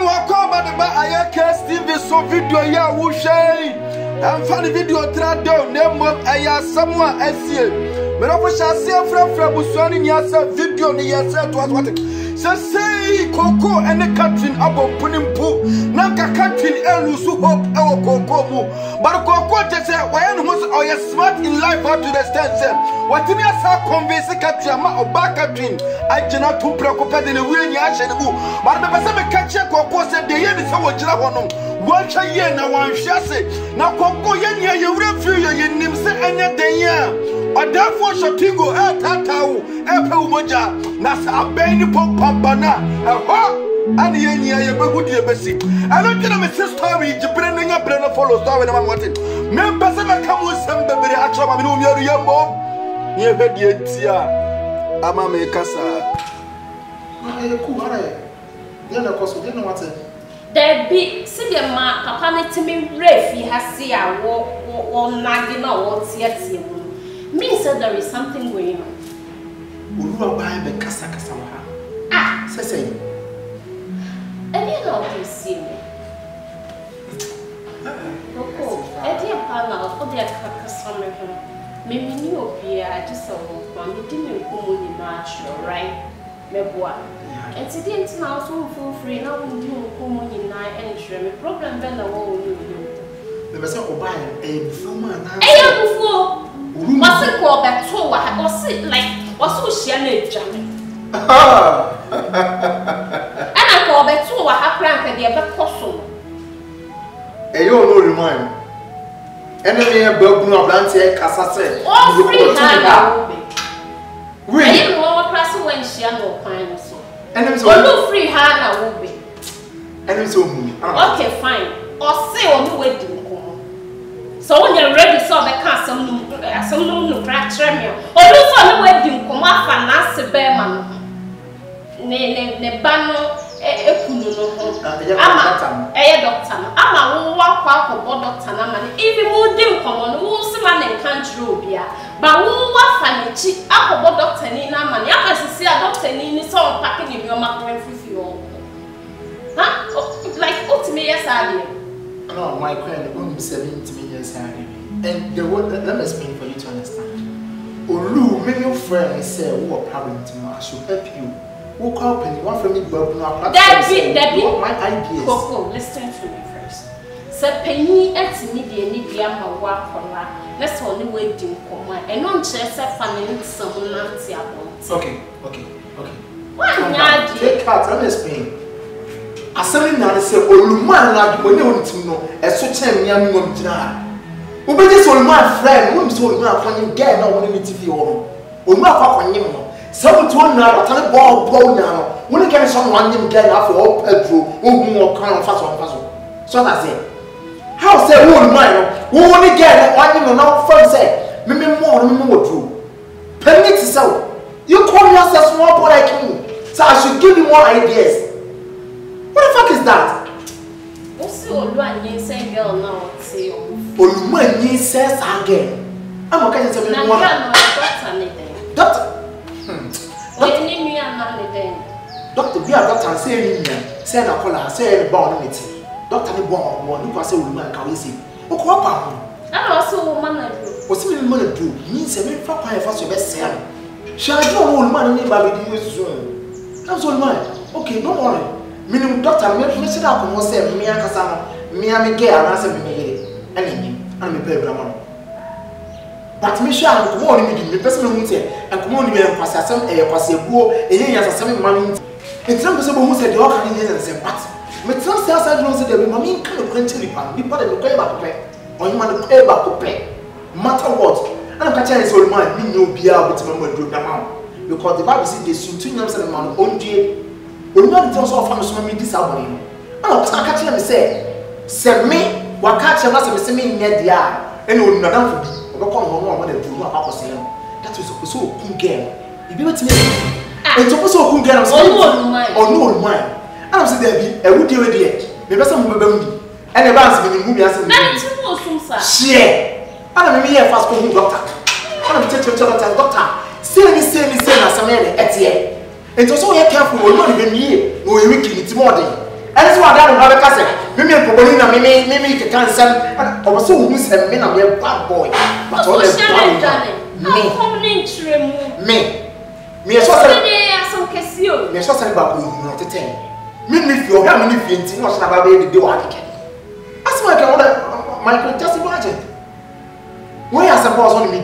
welcome to the Ayaka TV so video ya wushay. I'm funny video trad down name of Aya someone I see. Me no shall see fra buswani nyasa video ni yasa to what. Say Coco and the country about Punimpu. Nanka country elusu hope our Coco mu. But Coco just say why no are you smart in life up to the stand. What me asa convince country ama obaka dream. I cannot too preoccupied in the way ni ashe mu. But the person me catch Coco said the year is so jira wono. One year na one shase. Na Coco yen ye you refuse ye nim se enya den ya. Or therefore shotingo tatau epe umoja na sa abeni pompabana and yen ye be good ye besi. I don't get a story jibrene nya brene follow story na wanting. Member say na come with some baby achoma mi no mi yambo. Ye be die tia ama me kasa. Ku ara ye na koso de na wate. There be see the man papa na timi refi hasi a wo nagi na wo tie means that there is something going on. Uluwa ba be kasa wa ha. Ah, Say. Any of you see me? Coco, Eddie Pana, for the kasa me ho. Me ni obi a just so ma me di me nkomo ni natural, right? Meboa. And today it's now so full free now we do nkomo ni na entry. Me problem be na wo ni. Me be say oba e bufu ma na. Eh, bufu. What's it called that tour? What's it like? What's so she and and I call that tour. What happened to the other person? You no remind. Enemy a bug no blanty casa said. Oh, free hand. We didn't know class when she and no kind so. Enemy so free hand will be. Enemy so okay, fine. Or say on the wedding. So when you're ready, so I can't some no fracture me. Or do so no wedding come up and ask the bearman. Ne bano ekunu no ho. Ama doctor. Ama wo wakwa ko doctor na mani. Even mo dim komo no wo se man en country obia. Ba wo wafa ne chi akobo doctor ni na mani. Ama sisi a doctor ni so on packing in your macron fifi o. Huh? Like what me yes idea. No, my friend, only 70 years and the word let me explain for you to understand. Olu, many friends say who are problem to me, I should help you. Who call penny one from me, but no, that be my ideas. Coco, listen to me first. Say penny at me, the need my work on that. That's only waiting for my and non chess a family some nancy about. Okay. Why not? Take cards, let me explain. Asemi na se oluman na adwo ne ontim no eso chen mia mi won gina wo be je oluman friend wo mi so oluman akwanye girl na won ni tv wo no oluman akwanye no se wo to na rota ne bo na no wo ne kan so no wanye girl na afọ o pedro wo hu wo kan fa so that say how say wo oluman no wo ne girl na wanye no na fa say me mo true permit yourself you call yourself small boy like me so I should give you more ideas. What the fuck is that? What's the Oluwan say girl now? Say Oluwan says again. I'm okay to tell you one. Doctor. What do you mean I'm not then? Doctor, we are doctor say anything. Say na call say born meeting. Doctor ni born one you say Oluwan can we see. O ko pa ho. I also woman do. O si me man do. Mean say me fa kwa fa so be say am. Shall do Oluwan ni ba be di so. That's Oluwan. Okay, no worry. Minimum doctor, me say that come say me akasa no me am gay and say me here enemy and me pay grandma. But me sure am come on me person me say and come on me kwase asem kwase buo eyen asem man ntina be say bo hu say the all can use and say but me tell say aside no say the me kan no kwenti nipa nipa de ko e ba kopɛ onye man ko e ba kopɛ matter what and am catch say man me no bia obitima ma duro grandma because the Bible says they soon to nyam say man ondie Oluwan tell so family so me this aboni no. Ana o ka catch me say me wa catch me say me nya dia ene onunadam fo bi obekọ ho no amada du no akakose no. That is so cool girl. E bi betime e to so cool girl so Oluwan. Ana say there be e wudi we there. Me be say mo beba mbi. Ene ba say me mu bi say me. Na ti mo sum sa. Share. Ana me here fast go doctor. Ana me check doctor. Say na say na some here etie. And so you careful, we're not even here, no, we can eat more. And so what I don't have a cousin. Mimi Popolina, Mimi can send. I was so who said, me, I'm a bad boy. But all the me, I saw some Cassio. Me, I saw some babu, not a 10. Mimi, if you have many feelings, not about baby do what I can. That's why I can order my just imagine. Where I suppose on me.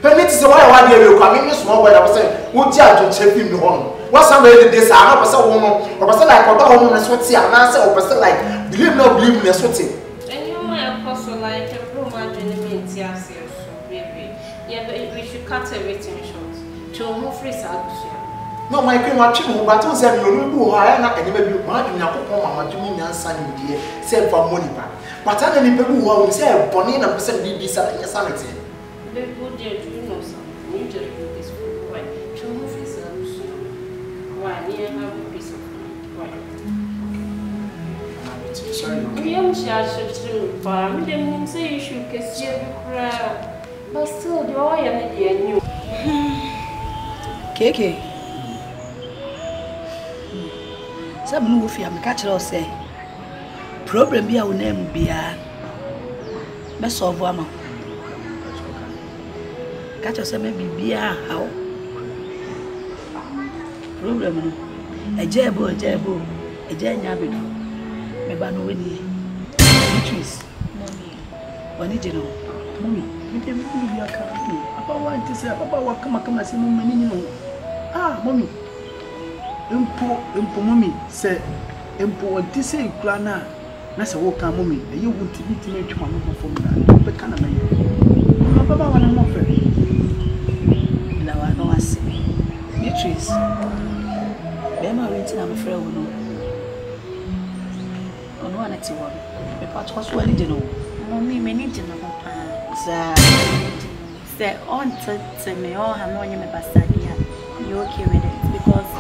Permit to say why I want you coming in small boy. I was saying, would you have to check him on? What's somebody this? I have a person or person like a home and sweaty and answer or person like believe no believe in a sweaty. And you might apostle like a roman in yes, baby. Yeah, but we should cut everything short. To move free salvation. No, my cream, my children, but don't say you know I am not any baby. My mama to me and son, dear, save for money back. But I don't people who will say, Bonnie and person be this sanity. People did, you know, something. You just do this for why? To move free salvation. Why? We have a piece of money. Sorry. We am charged to farm. Then say you should kiss your crowd. But still, the oil and the new. Keke. Some new fear, me catch it say. Problem be our name be a best of woman. Catch us maybe be a how problem. A jabo, a janyabido. Maybe no winnie. Trees. Mommy. Mommy, you can be a company. Papa want to say, Papa will come and see Mommy. Ah, Mommy. Impo, Mommy, say, Impo, what this say, Grana. Nasa walk a Mommy, and you want to meet me to my mother for me. But can I make Papa want to know for me? Now I know I see. Beatrice, Bema renting, I'm afraid we know. On one at one, the part was well, you know. Mommy, many dinner. Say on to me, oh, I'm not your basadia. You okay with it? Because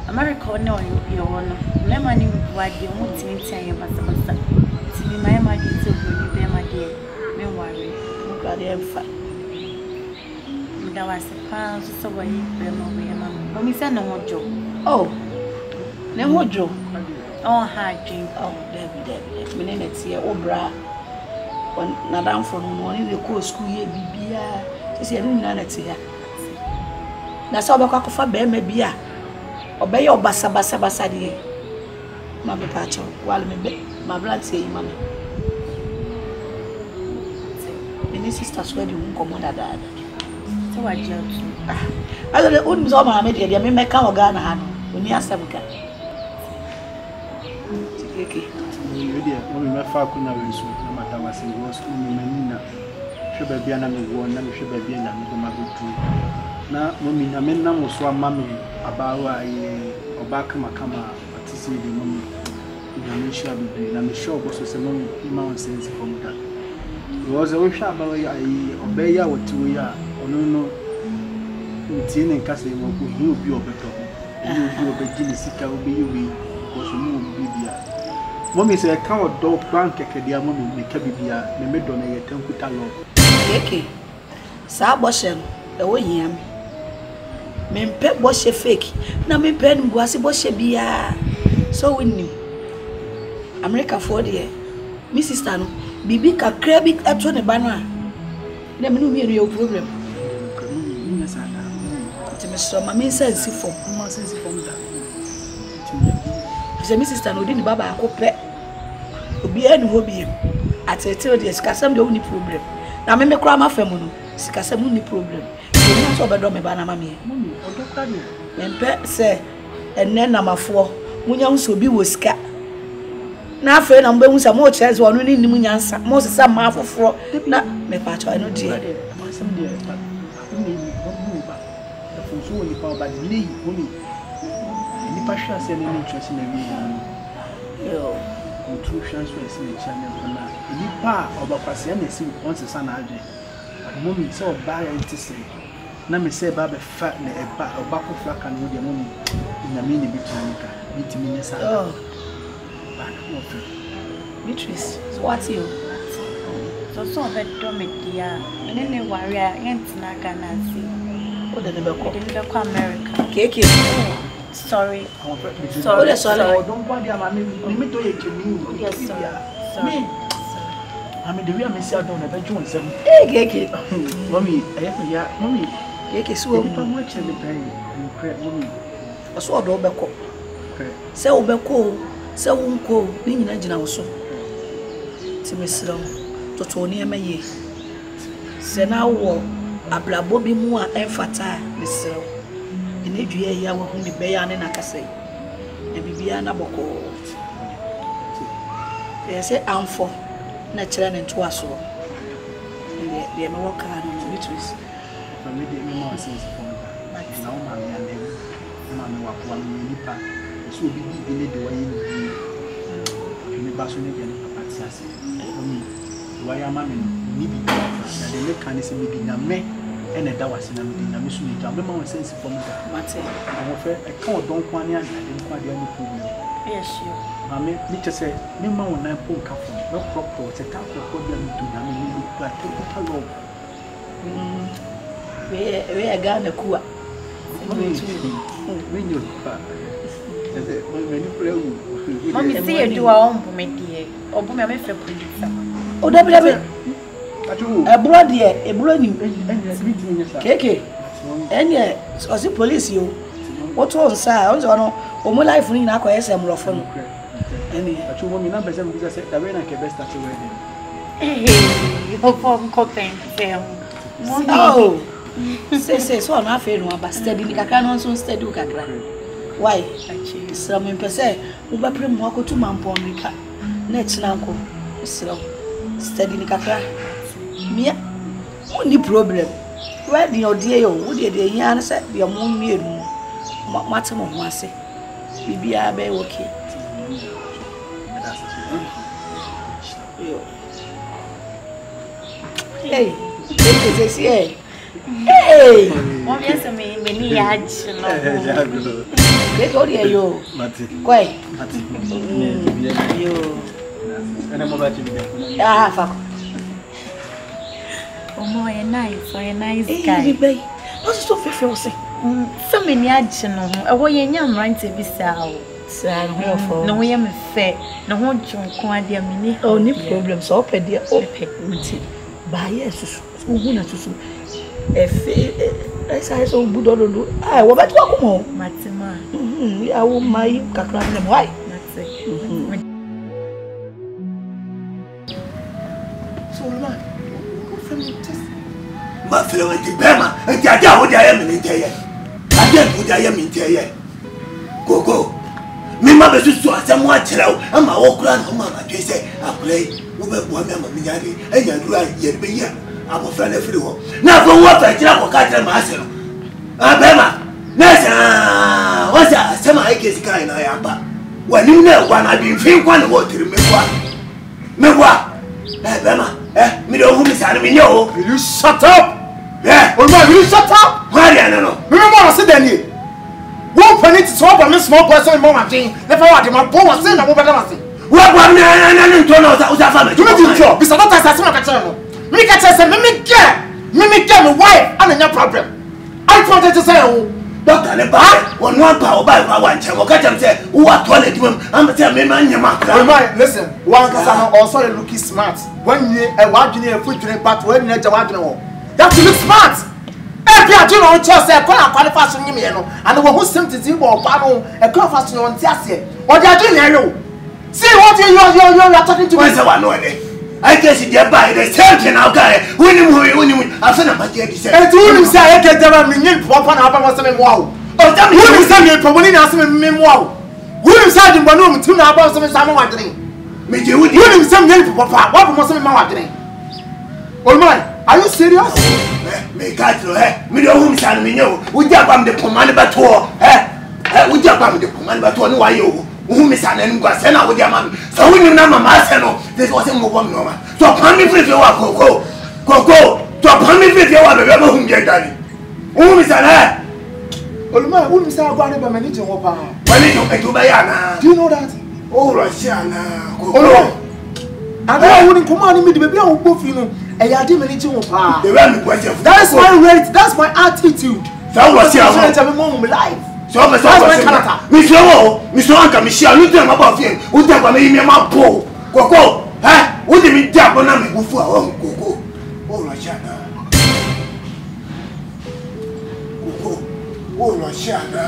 America, no, you want remember what you want to tell you about the to be my money to be my dear. Meanwhile, I'm glad I'm fat. That was a pound so way, Mamma. When we send no more joke. Oh, no more joke. Oh, hi, Jim. Oh, Debbie, minutes here, oh, bra. On Nadam from morning, the course school year, Bibia. She said, no, that's here. That's all the cock of a bear may be. Obey your bassa, dear. Mamma Pacho, while my blood say, Mamma. Any sisters where you won't come on that. So I judge. I don't know who's all my media, they may come or Ghana when you ask them. Okay. When we met Falcona, no matter what it was, Menina, should be an one, and should be an amazing. Now, Mommy, I mean, no was one mammy about or back Makama, but to see the mommy. Indonesia be I'm sure was a mommy, Mount Sense from that. It was a wish about I obey ya or 2 years, or no, Tin and Cassie will be your better. You will be Jimmy Sika will be you, because you will be there. Mommy say I can't dog bank a dear mommy, the cabia, the medon a temputa law. Okay. Saboshem, the way him. Men pet wash a fake. Now me pen was a wash a beer. So we knew America for the Mrs. Tano, Bibi can crab it at one a banner. Let me know your problem. Mr. Mammy says, see for that. Mrs. Tano didn't Baba Cope. Be any hobby. At a tell the Scasam the only problem. Now, me cry my family. Scasam only problem. You not over Dome Banamami. When pet say, and then number 4, Munyam so be was cat. Now, friend, I'm going some more chairs or only Munyans, most of some half of 4. Not me patch, I know, dear. Some dear, but the full only power by the knee, only. The passion has any interest in everyone. True transfers in the channel. Any part of a person once a son, a moment so bad to say. Now, me say, Baba fat a back of flack and with your mommy in a mini between me. Oh, Beatrice, what's you? So that domit, dear, and any warrior ain't Naga Nancy. What did the America? Cake. Sorry. Sorry. Don't want the amami. Me to ye kemi. Yes, sorry. Me. I mean the way I miss out on a bench on some. Keke. Mommy, yeah, mommy. Keke so pa mo che le pen. Mommy. Aso do obeko. Se obeko, se wonko, ni nyina gina wo so. Ti mesiro. Toto ni emaye. Se na wo ablabo bi mu a emfata mesiro. Ene due ya wo hu bi be ya ne nakasai. E bibia na boko. Say amfo na kire ne nto aso de me work hard on it is for me the more sense for me na o ma me ande ma me wa kwa me nipa so bi ne de wa yi ni ba so ne de papa ti ase o mi wa ya ma me ni bi na de me kan se me bi na me ene da wase na me di na me so ni ta me ma won sense for me mate o fe e kan o don kwa ni ade kwa de no problem. Yes, sure. Mami, me just say, me ma won na pon ka fun, no proper, se ta ko problem do na me ni ku ate ko love. We aga na kuwa. Me nyo pa. Ese, me ni play wu. Mami see you do a on me die. Obo me fe police. O da bi Atu. E bro ni Keke. Enye, o si police yo. What was say, no, o mo life ni na kwa SM rofo no. Eni. Atu mo mi na be say mo say da we na ke best at wedding. Eh, o pom copen fem. Oh. Say so na fe no aba steady ni kakra no so steady u kakra. Why? Some in pese, u ba pre mo akotu mampo America. Na china nko. Sira. Steady ni kakra. Mia. Only problem. Where the odie yo, wo de yan say the mo mienu. Mate mo ho ase. Bibia be okay. Hey, hey. Mom yes me ni ya ji no. Ke go dia yo. Mate. Kwai. Mate. Yo. Ana mo ba ti bi. Ah, fuck. Oh, you're nice guy. Hey, baby. No so fefe say. So many aji no. E wo ye nya mrante bi sa o. Sa no for. No we me fe. No ho dwonko ade me ni. Oh, ni problem so pe dia ope nti. Ba yesu. Ugu na susu. Efe esa so budo do. Ah, wo betu akomo. Matima. Ya wo mai kakra na mo ai. Mate. So ma. Ma feel like the Bema, and Jaja would I am in Taya. Again, would I am in Taya. Go. Me mother to someone tell, and my old grandmama, they say, I play over one Miyagi, and you're right, yet be here. I'm a friend of you. Now for what I tell what I tell myself. Ah, Bema, Nasa, what's that? Some I guess kind I am. When you know one, I've been feeling one water, me what? Bema, me don't miss me know. Will you shut up? Yeah. Oh my, will you shut up? Why I don't know. Remember I said then you. One penny to swap on this small person mama thing. Never want my boy was saying I won't better say. What one and turn out that family. You make it job. Because that is as much as me catch say me get my wife and no problem. I wanted to say Doctor Neba, one power by one channel. Catch him say, what toilet room? I'm telling me, man, your mouth. Listen, one person also looking smart. When you a watching a foot drink, but when you're watching that you look smart. Every I do not just say, qualify for me, and the one who seems to see more panel, a conference on Tiasia. What they are doing here? See what you are talking to me. I guess you buy the same thing now, guy. When you I've seen a budget. And you say, I get them a million for one hour was a wow. Oh, damn you, send me for 1 hour memoir. William Sergeant Bonum, 2 hours of someone drink. William some million for papa, what was some more drink? Oh my, are you serious? Me catch you, me don't whom send me know. We jump on the command but we jump on the command but one why you. Whom is an end was sent out with your man. So when you know my this wasn't more one no man. So upon me if you are go. So upon me if you are the rebel whom you're daddy. Whom is an Oh my, whom is our brother by managing Opa? When you go to Bayana. Do you know that? Oh, Russiana. Oh, I wouldn't command me to be able to you know. And I didn't manage Opa. The run question. That's my rate, that's my attitude. That was your life. So me so me so anka me share you dem about fien. U dem kwa me me ma po. Koko, u dem me dia bona me gufu a o koko. O lo shana. Koko. O lo shana.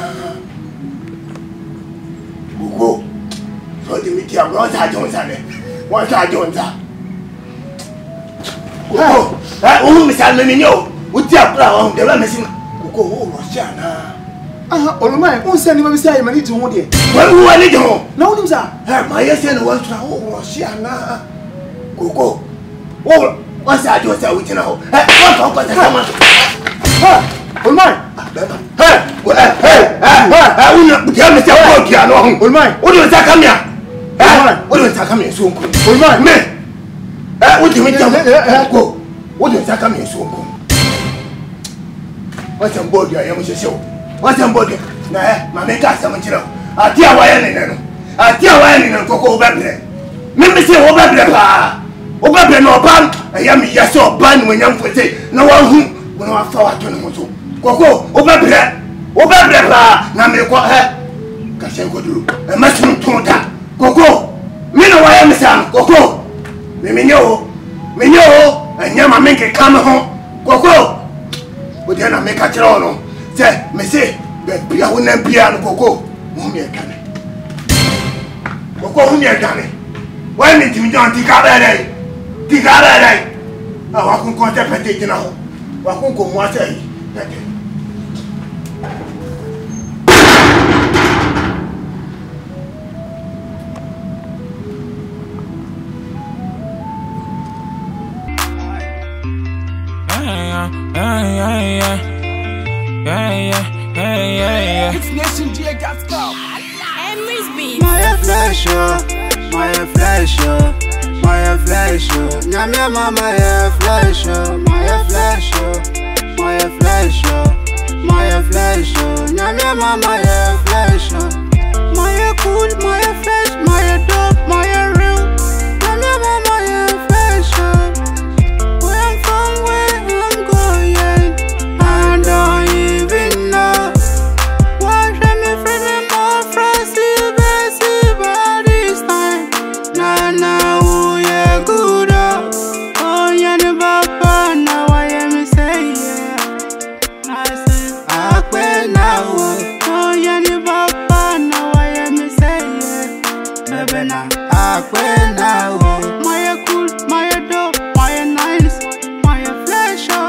Koko. So dem me dia bona ta jonza ne. Wa ta jonza. Koko. O me sa me nyo. U dia bra o dem me sin. Koko o lo shana. Olumai, who send you say I need to hold it? Well, who are you? No, him, sir. My yes, and what's Russia? Go. Oh, what's that? You say, we know. Olumai, I will not tell me to walk here. Olumai, what do you come here? What do you come here soon? Olumai, me. What do you mean? Go. What do you come here soon? What's on board? I am show. What's on board? Nah, my make us some children. I tell why I tell why Coco Baby. Maybe say Oba no ban. I am yes or ban when young for say no one who will not forward to Moto. Coco, Oba now me what her. Cashin go do a mushroom tonta. Coco, me know why I'm Sam. Coco, me know, and Yama make a come home. Coco, but then I make a trono. Say, me say, but be a woman be an Coco. Mummy Canny. Coco, whom you're done. Why did you don't think about it? Think about it. I won't contemplate now. What won't go more say? Yeah. It's Nation G.com. My flesh, my flesh, my flesh. Nyamia mama, my flesh, my flesh, my flesh, my flesh. Nyamia mama, my flesh. My cool, my flesh, my dope, my real. Nyamia mama, my flesh. Where I'm from, where I'm going, I don't even know. Watch me from the more frosty, bessy body time. Na, oh yeah, good oh yeah, the papa, now I am say yeah. I say, I quit now, oh yeah, the papa, now I am say yeah. Baby, now I quit now, my cool, my dope, my nice, my flesh, oh.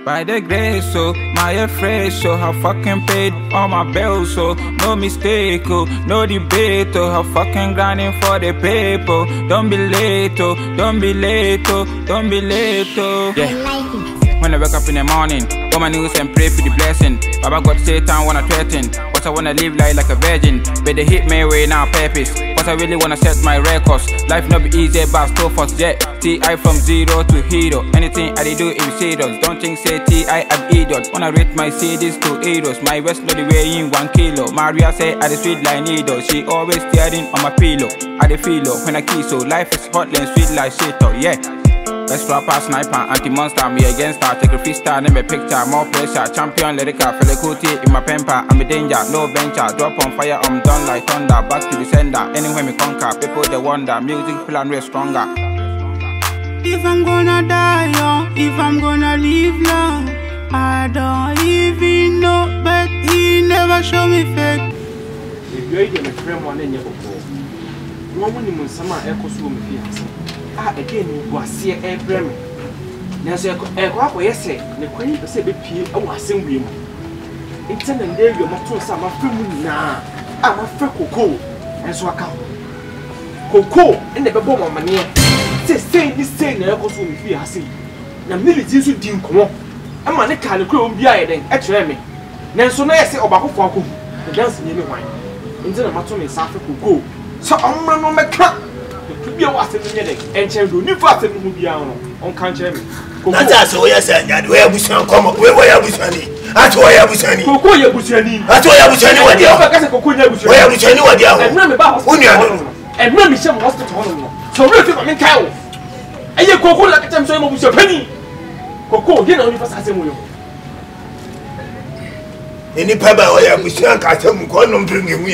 By the grace, so my afraid, so I fucking paid all my bills, so no mistake, oh, no debate, oh, I fucking grinding for the paper. Don't be late, oh, don't be late, oh, don't be late, oh. Yeah. When I wake up in the morning, go my knees and pray for the blessing. Baba God Satan wanna threaten, but I wanna live life like a virgin. But they hit me way now purpose, but I really wanna set my records. Life not be easy, but still for jet. T.I. from zero to hero. Anything I do is serious. Don't think say T.I. I'm idiot. Wanna rate my CDs to heroes. My West Lodi weighing 1 kilo. Maria say I the sweet like needle. She always staring on my pillow. I the feel when I kiss so life is hot and sweet like shit, oh yeah. Best rapper, sniper, anti-monster, me against her. Take a freestyle, name a picture, more pressure. Champion, lyrical, felicoty in my pamper. I'm a danger, no venture. Drop on fire, I'm done like thunder. Back to the sender, anywhere me conquer. People they wonder, music plan way stronger. If I'm gonna die young, if I'm gonna live long, I don't even know, but he never show me fake. If you're a friend, one in your book, no one in summer echoes room if you again, you was here every minute. There's a quack where you say, the queen to say, be peer, I was sing with him. It's an and there you're not so some of them now. I'm a Coco, and so I come. Coco, and the bomb of money. Say this thing, I echoes room if you see. Now, military to deal come up. I'm a kind of crew behind then, actually, me. Then so now I say, about who the dancing in the wine. Into the matter in South Coco. So I'm running on my crap. Be a was in the neck, and Chamber, new fast and Mubiano on country. That's all you said. Where we shall come up, where we shall be. That's why I was sunny. Cocoya Bushani. That's why I was sunny. What you have? Where we shall know what you have? And remember, and remember, some hospital. So, really, I mean, cow. And you cocoa like a time so much a penny. Coco, you know, if I say, Any pebble or a Mushan Castle, Conum drinking me.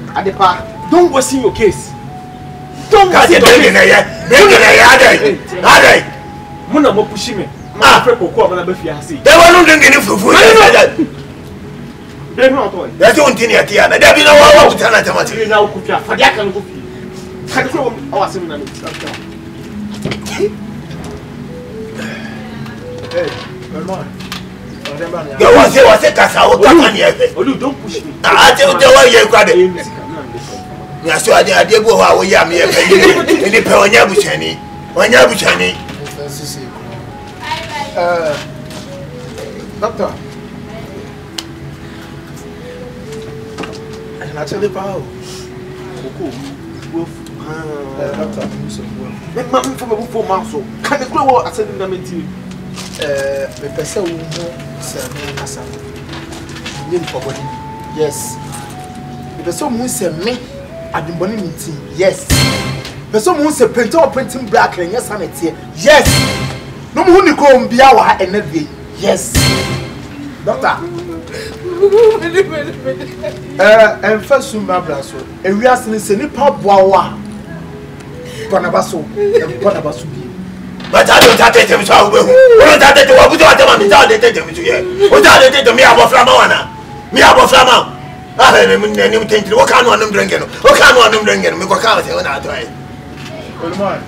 Adepa, don't worsen your case. Don't worsen your case. Muna mo push me. Ma fe koko abana ba fi ase. They were not drinking fufu. They no toy. They don't think yet ya. They be no wa to na tamati. They na ku fia. Fa dia kan ku fi. Ka de ko o ase na me. Hey, Belmont. You was a casa or Tanya. Olu, don't push me. I tell you why you got it. Yes, so I did go how we are me in the Pawanabuchani. Wanabuchani. Doctor. I actually power. Doctor, let me from a 4 months. Can you grow as a dynamic? The person who said, yes. The person who said me at the money meeting, yes. The person who said printer printing black and yes, I'm here, yes. No more to go and be our energy, yes. Doctor, and first, soon, my brother, and we are saying, Nipa Boa, Bonabaso, and Bonabasu. But I don't have to tell you so. We don't have to do what we don't have to tell you. What are they to me about Flamana? Me about Flama. I didn't think what kind of drinking. What kind of drinking? We got out when I try. Well, man,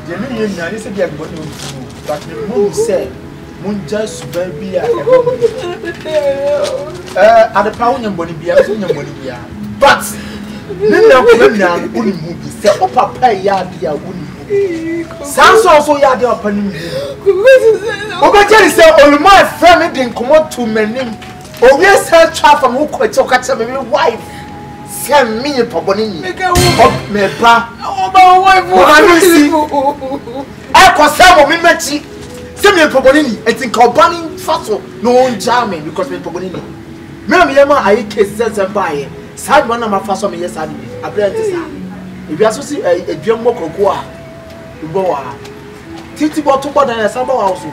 the million is a young one, but the moon said, Moon just baby at the pound and Bonibia, but Nina wouldn't move. Say, oh, Papa, yeah, dear, wouldn't. Sounds also ya de opening. Obaje say Oluma friend didn't come out to me name. O we sell trap and who kwete okache me wife. Send me poboni ni. Me ba. Oba wife. Oba si. E ko say me mechi. Send me poboni ni. E think obani faso no njame because me poboni ni. Me yema ayi case buy. Sad one na faso me yes adi. Abirante sa. If you aso si eduam mokoko a Boa Titi bottle bottle and some house.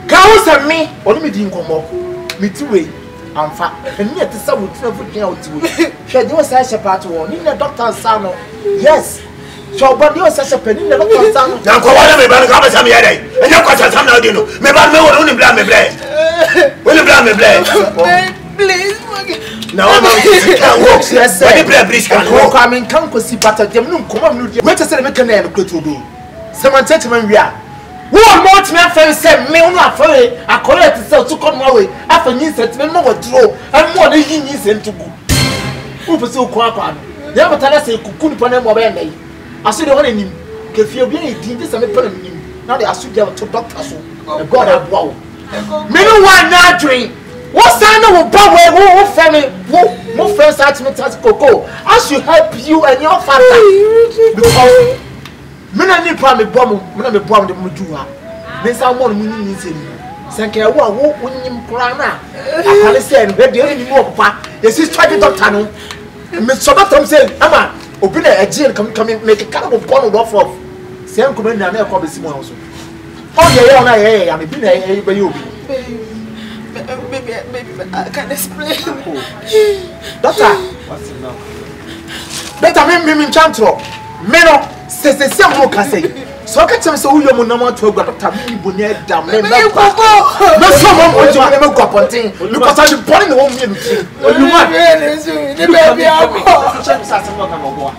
Cows and me, only me didn't come up. Me two way, I'm fat, and yet the sun would travel out to me. She was such a part one in the doctor's son. Yes, so but you was such a penny in the doctor's son. Now, go on, me, but come some year, and your question, some now, you know. Me, but me will only blame me, blame. Will you blame me, blame? Please, now I'm can walk. Yes, sir. Please can walk. I mean, can't see better. Them no come on. Wait a second, can I go to do? Someone said to me, we are. One more to my friend said, me not for it. I collect to sell to come my way. After you said to me, no what draw. I'm more than you need to go. Who pursue Quapan? Never tell us a cocoon upon a mobile. I see the one in him. If you're being this, I'm a problem. Now they are to doctors. God, I wow. Me no one now drink. What sign of power who family who friends at me as Coco? I should help you and your father. Because me na nipa me bomb, me na me bomb the mujua. Me say one me ni nse ni. Sanke wo wonim kura na. Akale say no de ni mo papa. Yes is try doctor no. Me so doctor say, "Ama, obi na agile come make a kind of bomb off of." Say am come na na e ko be simo house. Oh yeah, na yeah, I me bi na e be you. Baby, I can't explain. Doctor, what's it now? Doctor, me chantro. Me no, se mo ka say. So ka tell me so who your number 12 doctor me bonia dam me. Me so mo to me go pontin because I be born in one minute. Oluma. The baby akọ. Check me say mo kan obo.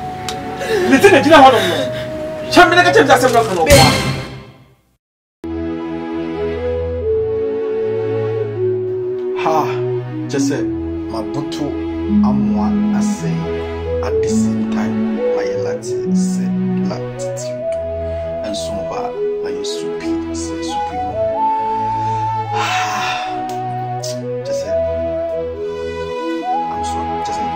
Le tin e jina ho no. Check me na ka check me say mo kan obo. Just say my butu amwa I say at the same time my latitude and sumba my supi say supreme. Just say I'm sorry. Just say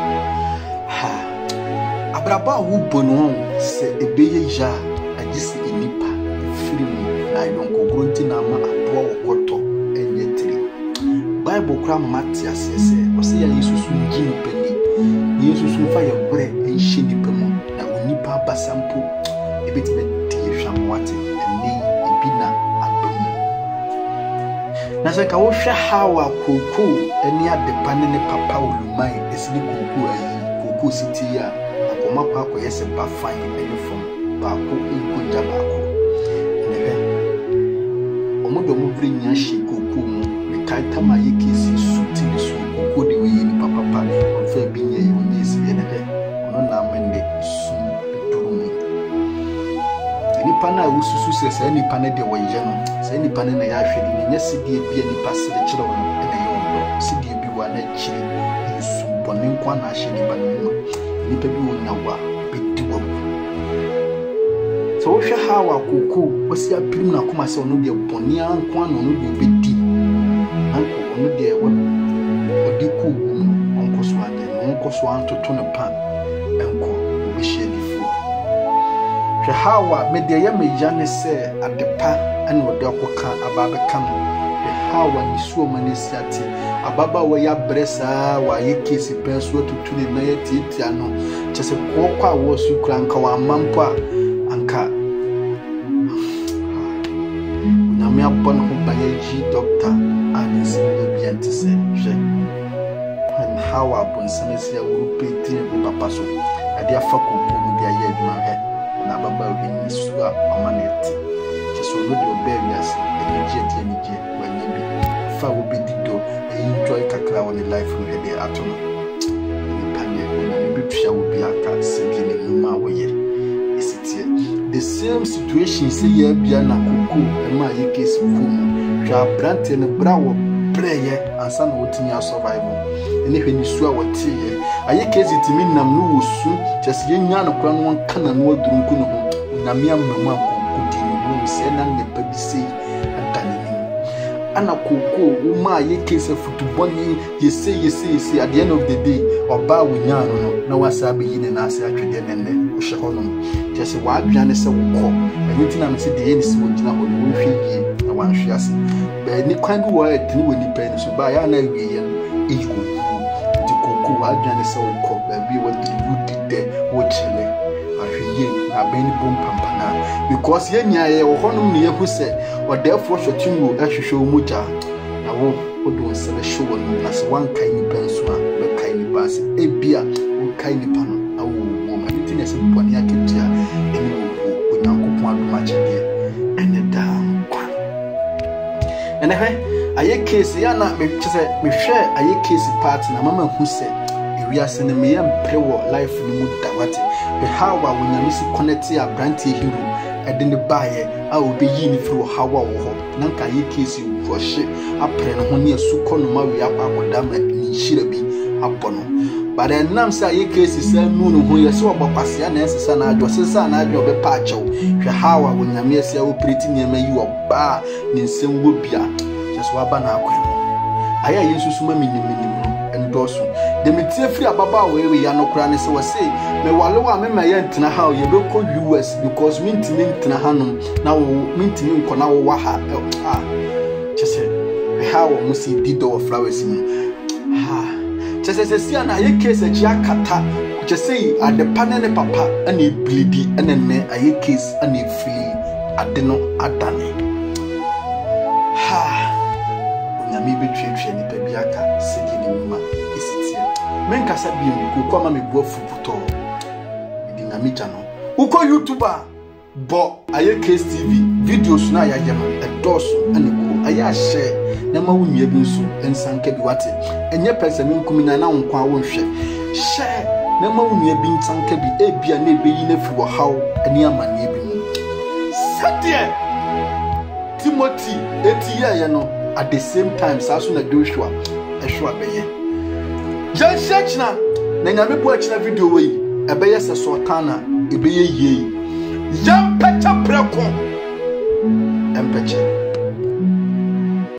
abraba wu bonu say ebeye ja agisi inipa free me na yon ko gronti na ma abo okoto enye tiri. Bible kura Matthias say ose ya Yesusu ngi nipani Yesusu fa ye brɛ enhye nipa mu na onipa abasampo ebetime tie hwamwate eni ebina adomu na sɛ ka wo hwɛ hawa koko eni adepa ne papa olumai esini koko ayi koko siti ya akoma kwa akoyese bafan eni fom baako enkoja baako ene omodo mu bri nya hye koko mu kaitama yekesi suti so koko de we ni papa fa bi nya yi onye si ene ono na amende su duru nipa na ususu se nipa ne de woye no se nipa ne na ya hwede ne nya sidie bia nipa se de kire wono ene ye ondo sidie bi wa na kire yesu bone nkwa na hye nipa no nipa bi wonna wa bedi wo so hwe hawa koko osi aprim na koma se ono de bone ankwa no ono de obedi anko ono de odi ku onko so ade onko so antoto ne pa enko obehye difo hwe hawa me de ye me yane se adepa ene odi akoka ababeka no hwe hawa ni suo manesi ate ababa wo ya bresa wa yekesi penso tutu ne na yetitia no chese kokwa wo su kura nka wa mampo anka nyame abon ho bayeji doctor anisi bi antise hwe and how abonsanesi ya wo peti ne papa so ade afa kokko mu dia ye adwuma he na baba obi ni su a amaneti chese no de obewi ase energy ati energy wanye bi fa wo bi dido enjoy kakra on life no he de ato no panye na bi twa wo bi aka sebi ne numa wo ye esitie the same situation say ye bia na koko e ma ye case kum twa brante ne bra wo prayer ansa na wotini survival ene hwe ni su a wotie ye aye case timi nam no wosu chese ye nya no kra no kana no adurunku no ho nyame amama koko di no se na ne pa bi sei adane ana koko wo ma ye case football ni yese at the end of the day oba wonya no na wasa be yine na ase atwede nenne wo hye honom jese wa adwane se wokɔ enti na me se de yeni se wogina ho no hwe yie na wanhwe ase be ni kwan bi wo adini wo nipa ni so ba ya na wie ye ego di koko wa adwane se wokɔ ba bi wo di wudide wo chele ahwe yie na be ni bom pampana because ye nya ye wo honom ne ye hu se odefo hwetun wo ahwehwe wo muja na wo odo se be show no na se wan kai ni penso a be kai ni pass ebia wo kai ni pa no na wo wo ma ni tinese boni aketia eni wo onyankopon adoma chede ene da kwa ene he aye case ya na me chese me hwe aye case part na mama hu se ewiase ne me yam prewo life ni mu dawate be how wa wonyamisi connect ya brand hero edene baaye a obeyi ni firi hawa wo ho nanka ye case wo hye apre no ho ne asuko no ma wi akwakoda ma ni hira bi abono but enam say ye case say nu no ho ye se obokwase na esesa na adwo sesa na adwo be pa achew hwe hawa wo nyame ase a operate nyama yi oba ni nsem wo bia jesu aba na akwa aya yesu suma minimini endoso de metie free ababa we ya no kra ne se wo say me wale wa me ma ye ntena ha ye be ko US because me ntimi ntena hanom na wo me ntimi nko na wo wa ha chese we ha wo musi dido of flowers mu chese si ana ye case achi akata chese ade panene papa ana eblidi ana ne aye case ana efili ade no adane onyame betwetwe ni pa bi aka sedi ni muma esitie menka sabi ko ama me bo fuputo di nyame ja no uko YouTuber bo aye case TV videos na ya yema edoso ana ko aye share na ma wunye bi nso ensanka bi wate enye pese mi nkumina na nkwa wo hwe share na ma wunye bi nsanka bi ebia na ebeyi na fi wo haw ani amane bi mu sadie Timothy etiye ye no at the same time saso na Joshua ehwa beye jan shechna na nyame bo achina video we ebeye se sotana ebeye yie jan pecha preko empeche